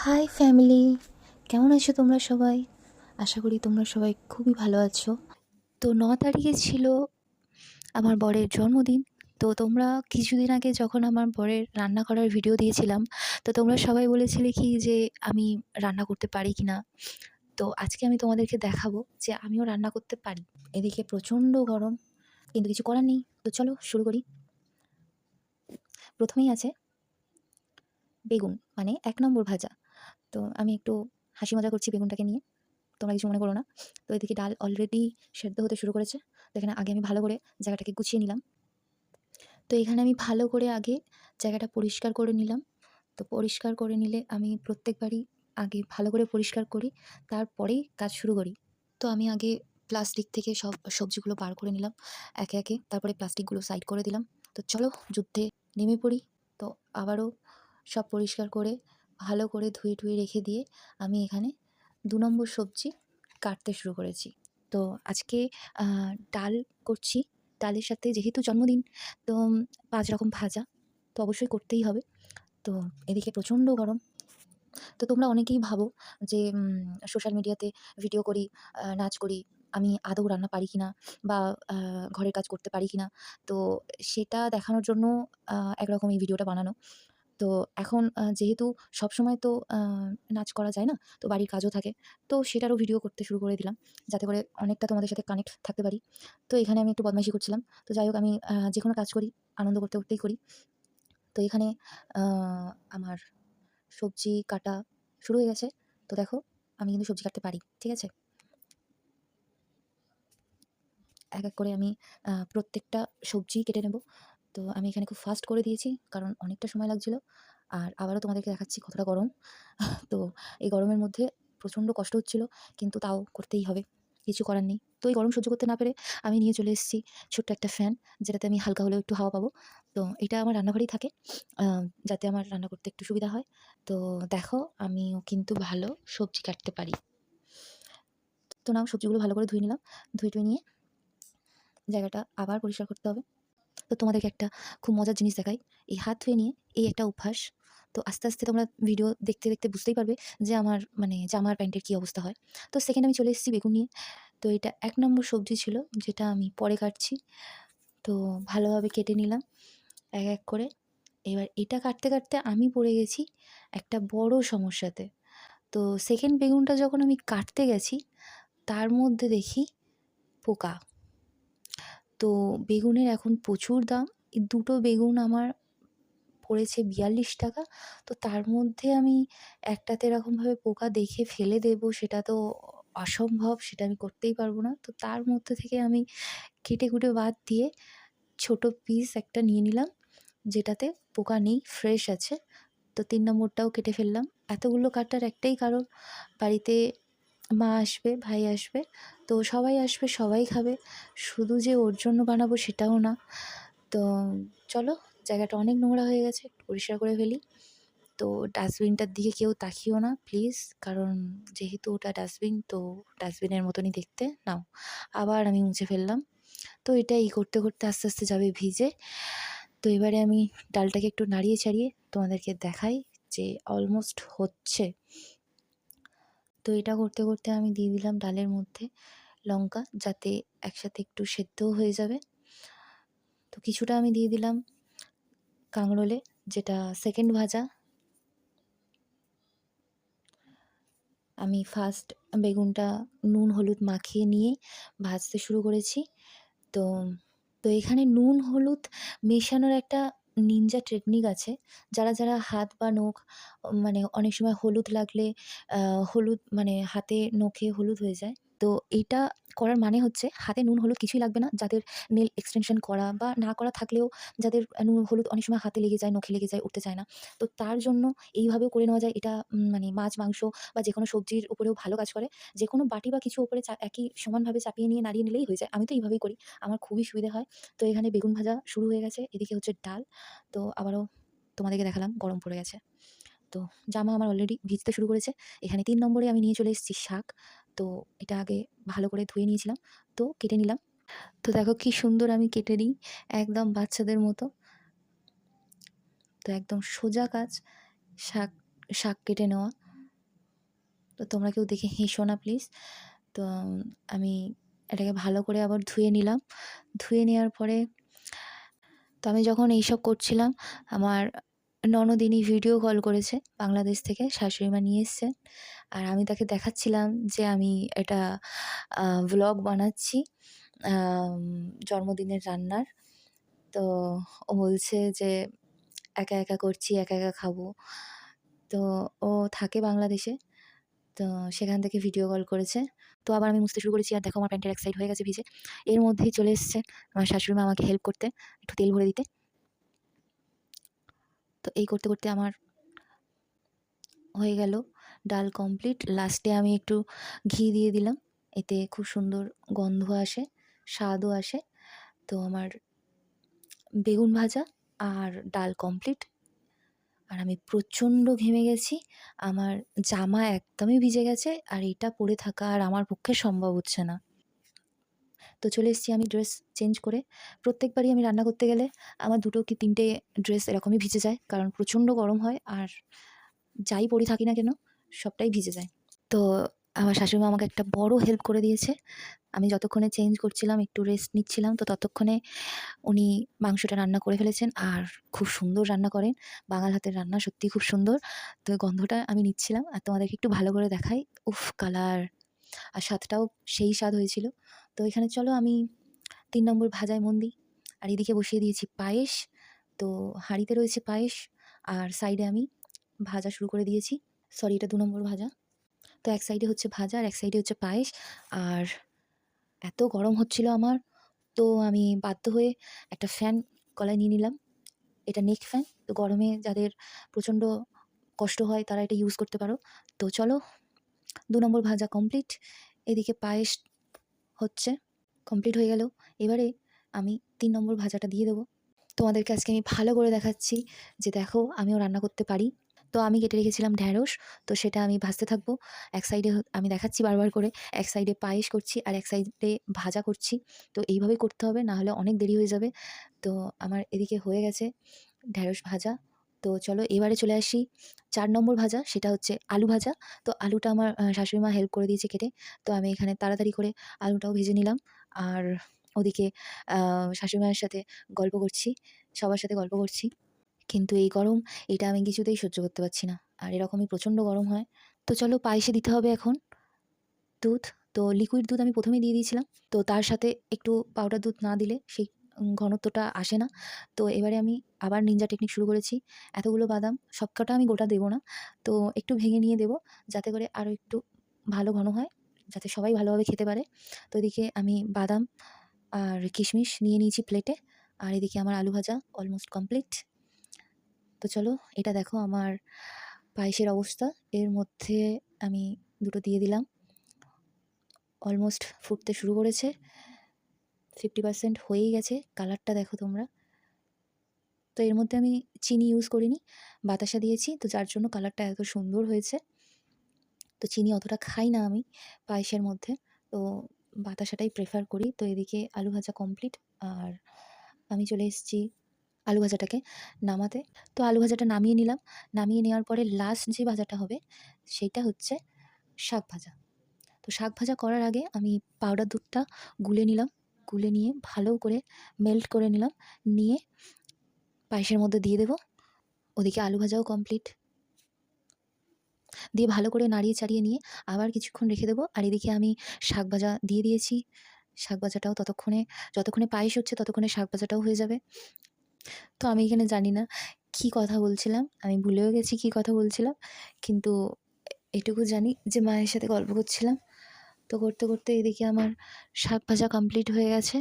High family, কেমন আছো তোমরা সবাই? আশা করি তোমরা সবাই খুবই ভালো আছো। তো ৯ তারিখে ছিল আমার বরের জন্মদিন। তো তোমরা কিছুদিন আগে যখন আমার বরের রান্না করার ভিডিও দিয়েছিলাম, তো তোমরা সবাই বলেছিলে কি যে আমি রান্না করতে পারি কি না? তো আজকে আমি তোমাদেরকে দেখাবো যে আমিও রান্না করতে পারি। এদিকে প্রচণ্ড গরম, কিন্তু কিছু করার নেই। তো চলো শুরু করি। প্রথমেই আছে বেগুন, মানে ১ নম্বর ভাজা। তো আমি একটু হাসি মজা করছি বেগুনটাকে নিয়ে। তোমরা কিছু মনে করো না। তো এদিকে ডাল অলরেডি সেদ্ধ হতে শুরু করেছে। তো এখানে আগে আমি ভালো করে জায়গাটাকে গুছিয়ে নিলাম। তো এখানে আমি ভালো করে আগে জায়গাটা পরিষ্কার করে নিলাম। তো পরিষ্কার করে নিলে আমি প্রত্যেকবারই আগে ভালো করে পরিষ্কার করি, তারপরেই কাজ শুরু করি। তো আমি আগে প্লাস্টিক থেকে সব সবজিগুলো বার করে নিলাম একে, একে। তারপরে প্লাস্টিকগুলো সাইড করে দিলাম। তো চলো যুদ্ধে নেমে পড়ি। তো আবারও সব পরিষ্কার করে ভালো করে ধুয়ে রেখে দিয়ে আমি এখানে ২ নম্বর সবজি কাটতে শুরু করেছি। তো আজকে ডাল করছি। ডালের সাথে যেহেতু জন্মদিন, তো ৫ রকম ভাজা তো অবশ্যই করতেই হবে। তো এদিকে প্রচণ্ড গরম। তো তোমরা অনেকেই ভাবো যে সোশ্যাল মিডিয়াতে ভিডিও করি, নাচ করি, আমি আদৌ রান্না পারি কিনা বা ঘরের কাজ করতে পারি কিনা। তো সেটা দেখানোর জন্য একরকম এই ভিডিওটা বানানো। তো এখন যেহেতু সবসময় তো নাচ করা যায় না, তো বাড়ির কাজও থাকে। তো সেটারও ভিডিও করতে শুরু করে দিলাম, যাতে করে অনেকটা তোমাদের সাথে কানেক্ট থাকতে পারি। তো এখানে আমি একটু বদমাইশি করছিলাম। তো যাই হোক, আমি যেকোনো কাজ করি আনন্দ করতেই করি। তো এখানে আ আমার সবজি কাটা শুরু হয়ে গেছে। তো দেখো, আমি কিন্তু সবজি কাটতে পারি। ঠিক আছে? এক করে আমি প্রত্যেকটা সবজি কেটে নেব। তো আমি এখানে খুব ফাস্ট করে দিয়েছি, কারণ অনেকটা সময় লাগছিল। আর আবারও তোমাদেরকে দেখাচ্ছি কতটা গরম। তো এই গরমের মধ্যে প্রচণ্ড কষ্ট হচ্ছিল, কিন্তু তাও করতেই হবে। কিছু করার নেই। তো এই গরম সহ্য করতে না পেরে আমি নিয়ে চলে এসেছি ছোট্ট একটা ফ্যান, যেটাতে আমি হালকা হলেও একটু হাওয়া পাবো। তো এটা আমার রান্নাঘরেই থাকে, আ যাতে আমার রান্না করতে একটু সুবিধা হয়। তো দেখো, আমিও কিন্তু ভালো সবজি কাটতে পারি। তো নাও, সবজিগুলো ভালো করে ধুয়ে নিলাম। ধুয়ে-টুয়ে নিয়ে জায়গাটা আবার পরিষ্কার করতে হবে। তো তোমাদেরকে একটা খুব মজার জিনিস দেখাই। এই হাত ধুয়ে নিয়ে এই একটা অভ্যাস। তো আস্তে তোমরা ভিডিও দেখতে বুঝতেই পারবে যে আমার মানে জামার প্যান্টের কী অবস্থা হয়। তো সেকেন্ড আমি চলে এসেছি বেগুন নিয়ে। তো এটা ১ নম্বর সবজি ছিল, যেটা আমি পরে কাটছি। তো ভালোভাবে কেটে নিলাম এক করে। এবার এটা কাটতে আমি পড়ে গেছি একটা বড় সমস্যাতে। তো সেকেন্ড বেগুনটা যখন আমি কাটতে গেছি, তার মধ্যে দেখি পোকা। তো বেগুনের এখন প্রচুর দাম। এই দুটো বেগুন আমার পড়েছে ৳৪২। তো তার মধ্যে আমি একটাতে এরকমভাবে পোকা দেখে ফেলে দেবো, সেটা তো অসম্ভব, সেটা আমি করতেই পারবো না। তো তার মধ্যে থেকে আমি কেটে-কুটে বাদ দিয়ে ছোট পিস একটা নিয়ে নিলাম, যেটাতে পোকা নেই, ফ্রেশ আছে। তো ৩ নম্বরটাও কেটে ফেললাম। এতগুলো কাটার একটাই কারণ, বাড়িতে মা আসবে, ভাই আসবে। তো সবাই আসবে, সবাই খাবে। শুধু যে ওর জন্য বানাবো সেটাও না। তো চলো, জায়গাটা অনেক নোংরা হয়ে গেছে, একটু পরিষ্কার করে ফেলি। তো ডাস্টবিনটার দিকে কেউ তাকিও না প্লিজ, কারণ যেহেতু ওটা ডাস্টবিন, তো ডাস্টবিনের মতনই দেখতে। নাও, আবার আমি মুছে ফেললাম। তো এটা করতে আস্তে যাবে ভিজে। তো এবারে আমি ডালটাকে একটু নাড়িয়ে-চাড়িয়ে তোমাদেরকে দেখাই যে অলমোস্ট হচ্ছে। তো এটা করতে আমি দিয়ে দিলাম ডালের মধ্যে লঙ্কা, যাতে একসাথে একটু সেদ্ধও হয়ে যাবে। তো কিছুটা আমি দিয়ে দিলাম কাঁকরোলে, যেটা সেকেন্ড ভাজা। আমি ফার্স্ট বেগুনটা নুন হলুদ মাখিয়ে নিয়ে ভাজতে শুরু করেছি। তো তো এখানে নুন হলুদ মেশানোর একটা নিনজা টেকনিক আছে। যারা হাত বা নখ, মানে অনেক সময় হলুদ লাগলে হলুদ মানে হাতে নখে হলুদ হয়ে যায়। তো এইটা করার মানে হচ্ছে হাতে নুন হলুদ কিছুই লাগবে না। যাদের নেল এক্সটেনশন করা বা না করা থাকলেও, যাদের নুন হলুদ অনেক সময় হাতে লেগে যায়, নখে লেগে যায়, উঠতে চায় না। তো তার জন্য এইভাবেও করে নেওয়া যায়। এটা মানে মাছ, মাংস বা যেকোনো সবজির উপরেও ভালো কাজ করে। যেকোনো বাটি বা কিছু উপরে একই সমানভাবে চাপিয়ে নিয়ে নাড়িয়ে নিলেই হয়ে যায়। আমি তো এইভাবেই করি। আমার খুবই সুবিধা হয়। তো এখানে বেগুন ভাজা শুরু হয়ে গেছে। এদিকে হচ্ছে ডাল। তো আবারও তোমাদেরকে দেখালাম গরম পড়ে গেছে। তো জামা আমার অলরেডি ভিজতে শুরু করেছে। এখানে ৩ নম্বরে আমি নিয়ে চলে এসেছি শাক। তো এটা আগে ভালো করে ধুয়ে নিয়েছিলাম। তো কেটে নিলাম। তো দেখো কি সুন্দর আমি কেটে নিই, একদম বাচ্চাদের মতো। তো একদম সোজা কাজ শাক শাক কেটে নেওয়া। তো তোমরা কেউ দেখে হেসো না প্লিজ। তো আমি এটাকে ভালো করে আবার ধুয়ে নিলাম। ধুয়ে নেওয়ার পরে তো আমি যখন এইসব করছিলাম, আমার ননদিনী ভিডিও কল করেছে বাংলাদেশ থেকে, শাশুড়ি মা নিয়ে এসছেন। আর আমি তাকে দেখাচ্ছিলাম যে আমি এটা ভ্লগ বানাচ্ছি আম জন্মদিনের রান্নার। তো ও বলছে যে, "একা, একা করছি, একা, একা খাবো।" তো ও থাকে বাংলাদেশে। তো সেখান থেকে ভিডিও কল করেছে। তো আবার আমি মুছতে শুরু করেছি, আর দেখো আমার প্যান্টের এক সাইড হয়ে গেছে ভিজে। এর মধ্যেই চলে এসছে আমার শাশুড়ি মা আমাকে হেল্প করতে, একটু তেল ভরে দিতে। তো এই করতে, করতে আমার হয়ে গেল ডাল কমপ্লিট। লাস্টে আমি একটু ঘি দিয়ে দিলাম। এতে খুব সুন্দর গন্ধ আসে, স্বাদও আসে। তো আমার বেগুন ভাজা আর ডাল কমপ্লিট। আর আমি প্রচণ্ড ঘেমে গেছি। আমার জামা একদমই ভিজে গেছে, আর এটা পরে থাকা আর আমার পক্ষে সম্ভব হচ্ছে না। তো চলে এসেছি আমি ড্রেস চেঞ্জ করে। প্রত্যেকবারই আমি রান্না করতে গেলে আমার ২ কি ৩ টে ড্রেস এরকমই ভিজে যায়। কারণ প্রচণ্ড গরম হয়, আর যাই পরি থাকি না কেন সবটাই ভিজে যায়। তো আমার শাশুড়ি মা আমাকে একটা বড় হেল্প করে দিয়েছে। আমি যতক্ষণে চেঞ্জ করছিলাম, একটু রেস্ট নিচ্ছিলাম, তো ততক্ষণে উনি মাংসটা রান্না করে ফেলেছেন, আর খুব সুন্দর রান্না করেন। বাঙাল হাতের রান্না সত্যিই খুব সুন্দর। তো ওই গন্ধটা আমি নিচ্ছিলাম, আর তোমাদেরকে একটু ভালো করে দেখাই। উফ! কালার আর স্বাদটাও সেই স্বাদ হয়েছিল। তো এখানে চলো আমি ৩ নম্বর ভাজায় মন দিই। আর এদিকে বসিয়ে দিয়েছি পায়েস। তো হাঁড়িতে রয়েছে পায়েস, আর সাইডে আমি ভাজা শুরু করে দিয়েছি। সরি, এটা ২ নম্বর ভাজা। তো এক সাইডে হচ্ছে ভাজা আর এক সাইডে হচ্ছে পায়েস। আর এত গরম হচ্ছিল আমার, তো আমি বাধ্য হয়ে একটা ফ্যান গলায় নিয়ে নিলাম। এটা নেক ফ্যান। তো গরমে যাদের প্রচণ্ড কষ্ট হয় তারা এটা ইউজ করতে পারো। তো চলো, ২ নম্বর ভাজা কমপ্লিট। এদিকে পায়েস হচ্ছে, কমপ্লিট হয়ে গেল। এবারে আমি ৩ নম্বর ভাজাটা দিয়ে দেবো। তোমাদেরকে আজকে আমি ভালো করে দেখাচ্ছি যে দেখো আমিও রান্না করতে পারি। তো আমি কেটে রেখেছিলাম ঢ্যাঁড়স, তো সেটা আমি ভাজতে থাকবো। এক সাইডে আমি দেখাচ্ছি বারবার করে, এক সাইডে পায়েস করছি আর এক সাইডে ভাজা করছি। তো এইভাবেই করতে হবে, না হলে অনেক দেরি হয়ে যাবে। তো আমার এদিকে হয়ে গেছে ঢ্যাঁড়স ভাজা। তো চলো এবারে চলে আসি ৪ নম্বর ভাজা, সেটা হচ্ছে আলু ভাজা। তো আলুটা আমার শাশুড়ি মা হেল্প করে দিয়েছে কেটে। তো আমি এখানে তাড়াতাড়ি করে আলুটাও ভেজে নিলাম। আর ওদিকে শাশুড়ি মায়ের সাথে গল্প করছি, সবার সাথে গল্প করছি। কিন্তু এই গরম, এটা আমি কিছুতেই সহ্য করতে পারছি না। আর এরকমই প্রচণ্ড গরম হয়। তো চলো পায়েসে দিতে হবে এখন দুধ। তো লিকুইড দুধ আমি ১ম এই দিয়ে দিয়েছিলাম। তো তার সাথে একটু পাউডার দুধ না দিলে সেই ঘনত্বটা আসে না। তো এবারে আমি আবার নিনজা টেকনিক শুরু করেছি। এতগুলো বাদাম সবকটা আমি গোটা দেব না। তো একটু ভেঙে নিয়ে দেব, যাতে করে আরও একটু ভালো ঘন হয়, যাতে সবাই ভালোভাবে খেতে পারে। তো এদিকে আমি বাদাম আর কিশমিশ নিয়ে নিয়েছি প্লেটে। আর এদিকে আমার আলু ভাজা অলমোস্ট কমপ্লিট। তো চলো এটা দেখো আমার পায়েসের অবস্থা। এর মধ্যে আমি দুটো দিয়ে দিলাম। অলমোস্ট ফুটতে শুরু করেছে। 50% হয়েই গেছে। কালারটা দেখো তোমরা। তো এর মধ্যে আমি চিনি ইউজ করিনি, বাতাসা দিয়েছি। তো যার জন্য কালারটা এত সুন্দর হয়েছে। তো চিনি অতটা খাই না আমি পায়েসের মধ্যে। তো বাতাসাটাই প্রেফার করি। তো এদিকে আলু ভাজা কমপ্লিট। আর আমি চলে এসেছি আলু ভাজাটাকে নামাতে। তো আলু ভাজাটা নামিয়ে নিলাম। নামিয়ে নেওয়ার পরে লাস্ট যে ভাজাটা হবে সেইটা হচ্ছে শাক ভাজা। তো শাক ভাজা করার আগে আমি পাউডার দুধটা গুলে নিলাম। গুলে নিয়ে ভালো করে মেল্ট করে নিলাম। নিয়ে পায়েসের মধ্যে দিয়ে দেবো। ওদিকে আলু ভাজাও কমপ্লিট। দিয়ে ভালো করে নাড়িয়ে চাড়িয়ে নিয়ে আবার কিছুক্ষণ রেখে দেবো। আর এদিকে আমি শাক ভাজা দিয়ে দিয়েছি। শাক ভাজাটাও যতক্ষণে পায়েস হচ্ছে ততক্ষণে শাক ভাজাটাও হয়ে যাবে। তো আমি এখানে জানি না কী কথা বলছিলাম। আমি ভুলেও গেছি কী কথা বলছিলাম। কিন্তু এটুকু জানি যে মায়ের সাথে গল্প করছিলাম। তো করতে, করতে এদিকে আমার শাক ভাজা কমপ্লিট হয়ে গেছে।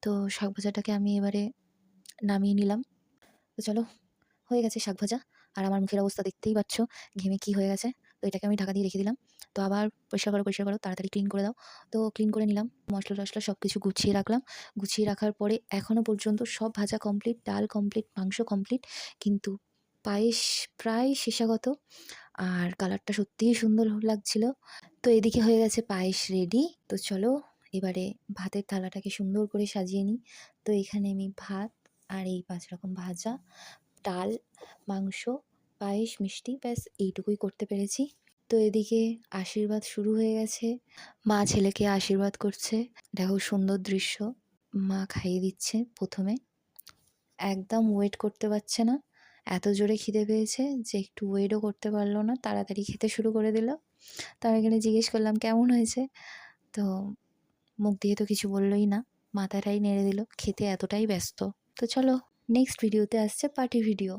তো শাক ভাজাটাকে আমি এবারে নামিয়ে নিলাম। তো চলো, হয়ে গেছে শাক ভাজা। আর আমার মুখের অবস্থা দেখতেই পাচ্ছ, ঘেমে কী হয়ে গেছে। তো এটাকে আমি ঢাকা দিয়ে রেখে দিলাম। তো আবার পরিষ্কার করো, পরিষ্কার করো, তাড়াতাড়ি ক্লিন করে দাও। তো ক্লিন করে নিলাম। মশলা-টশলা সব কিছু গুছিয়ে রাখলাম। গুছিয়ে রাখার পরে এখনও পর্যন্ত সব ভাজা কমপ্লিট, ডাল কমপ্লিট, মাংস কমপ্লিট। কিন্তু পায়েস প্রায় শেষাগত। আর কালারটা সত্যিই সুন্দর লাগছিল। তো এদিকে হয়ে গেছে পায়েস রেডি। তো চলো এবারে ভাতের থালাটাকে সুন্দর করে সাজিয়ে নিই। তো এখানে আমি ভাত আর এই ৫ রকম ভাজা, ডাল, মাংস, পায়েস, মিষ্টি, ব্যাস এইটুকুই করতে পেরেছি। তো এদিকে আশীর্বাদ শুরু হয়ে গেছে। মা ছেলেকে আশীর্বাদ করছে। দেখো সুন্দর দৃশ্য। মা খাইয়ে দিচ্ছে ১ম এ। একদম ওয়েট করতে পারছে না। এত জোরে খিদে পেয়েছে যে একটু ওয়েটও করতে পারল না। তাড়াতাড়ি খেতে শুরু করে দিল। তো আমি এখানে জিজ্ঞেস করলাম, "কেমন হয়েছে?" তো মুখ দিয়ে তো কিছু বললই না। মাথাটাই নেড়ে দিল। খেতে এতটাই ব্যস্ত। তো চলো নেক্সট ভিডিওতে আসছে পার্টি ভিডিও।